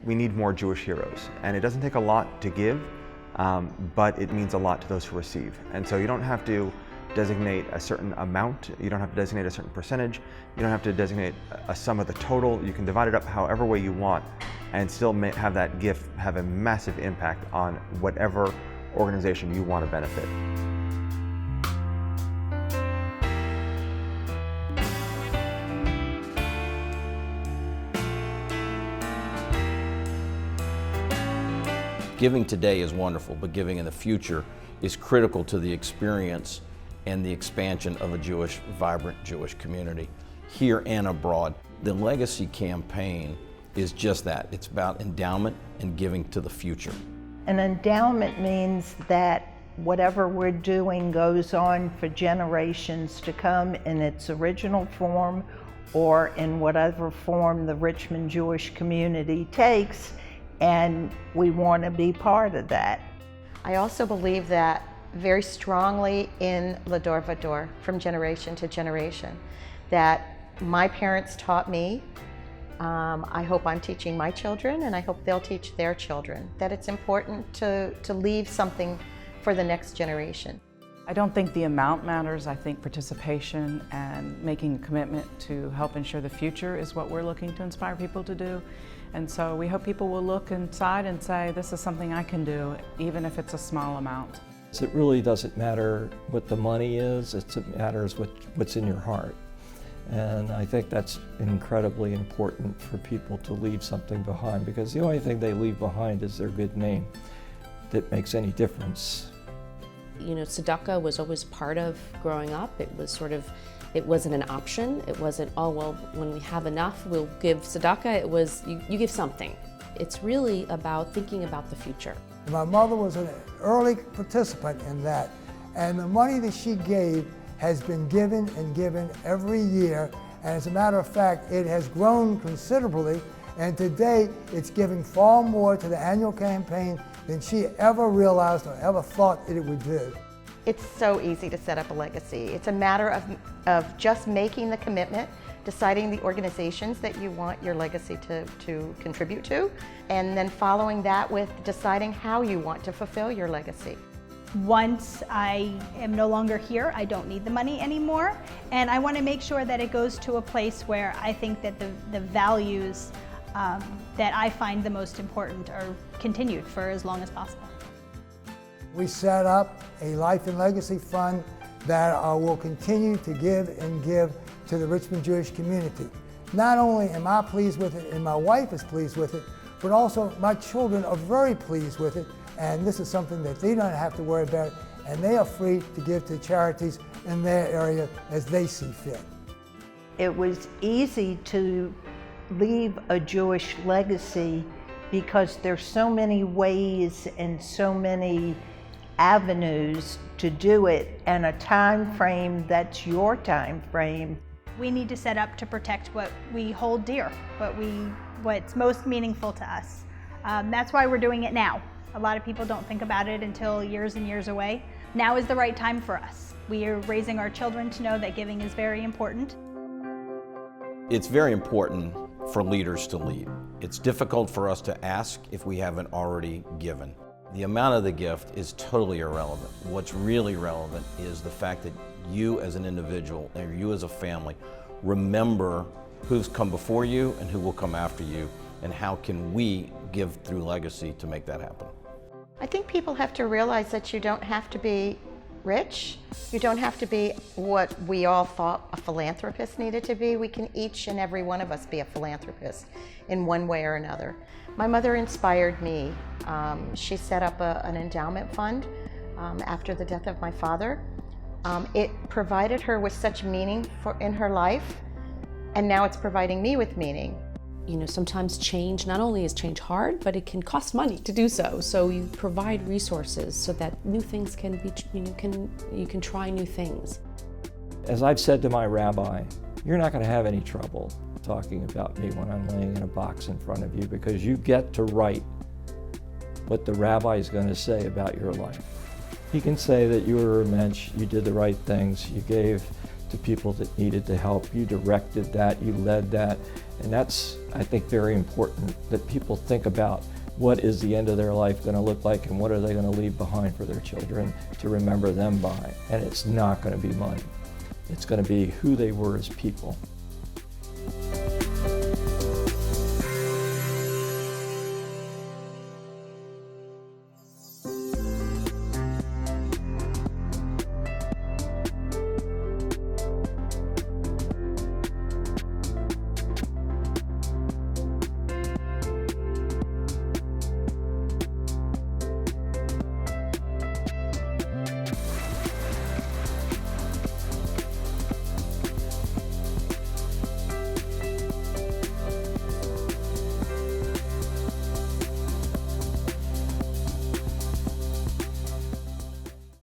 we need more Jewish heroes. And it doesn't take a lot to give, but it means a lot to those who receive. And so you don't have to designate a certain amount, you don't have to designate a certain percentage, you don't have to designate a sum of the total. You can divide it up however way you want and still have that gift have a massive impact on whatever organization you want to benefit. Giving today is wonderful, but giving in the future is critical to the experience and the expansion of a vibrant Jewish community here and abroad. The Legacy campaign is just that. It's about endowment and giving to the future. An endowment means that whatever we're doing goes on for generations to come in its original form or in whatever form the Richmond Jewish community takes, and we want to be part of that. I also believe that very strongly in L'Dor Vador, from generation to generation, that my parents taught me. I hope I'm teaching my children, and I hope they'll teach their children, that it's important to leave something for the next generation. I don't think the amount matters. I think participation and making a commitment to help ensure the future is what we're looking to inspire people to do. And so we hope people will look inside and say, this is something I can do, even if it's a small amount. It really doesn't matter what the money is, it matters what's in your heart. And I think that's incredibly important for people to leave something behind, because the only thing they leave behind is their good name that makes any difference. You know, tzedakah was always part of growing up. It wasn't an option. It wasn't, oh, well, when we have enough, we'll give tzedakah. It was, you give something. It's really about thinking about the future. My mother was an early participant in that, and the money that she gave has been given and given every year, and as a matter of fact, it has grown considerably, and today it's giving far more to the annual campaign than she ever realized or ever thought that it would do. It's so easy to set up a legacy. It's a matter of just making the commitment, deciding the organizations that you want your legacy to contribute to, and then following that with deciding how you want to fulfill your legacy. Once I am no longer here, I don't need the money anymore, and I want to make sure that it goes to a place where I think that the values that I find the most important are continued for as long as possible. We set up a Life and Legacy Fund that will continue to give and give to the Richmond Jewish community. Not only am I pleased with it and my wife is pleased with it, but also my children are very pleased with it, and this is something that they don't have to worry about, and they are free to give to charities in their area as they see fit. It was easy to leave a Jewish legacy because there's so many ways and so many avenues to do it, and a time frame that's your time frame. We need to set up to protect what we hold dear, what's most meaningful to us. That's why we're doing it now. A lot of people don't think about it until years and years away. Now is the right time for us. We are raising our children to know that giving is very important. It's very important for leaders to lead. It's difficult for us to ask if we haven't already given. The amount of the gift is totally irrelevant. What's really relevant is the fact that you as an individual or you as a family remember who's come before you and who will come after you, and how can we give through legacy to make that happen. I think people have to realize that you don't have to be rich. You don't have to be what we all thought a philanthropist needed to be. We can each and every one of us be a philanthropist in one way or another. My mother inspired me. She set up an endowment fund after the death of my father. It provided her with such meaning in her life, and now it's providing me with meaning. You know, sometimes change, not only is change hard, but it can cost money to do so. So you provide resources so that new things can be, you can try new things. As I've said to my rabbi, you're not going to have any trouble talking about me when I'm laying in a box in front of you, because you get to write what the rabbi is going to say about your life. He can say that you were a mensch, you did the right things, you gave to people that needed the help. You directed that, you led that, and that's, I think, very important that people think about what is the end of their life going to look like and what are they going to leave behind for their children to remember them by. And it's not going to be money. It's going to be who they were as people.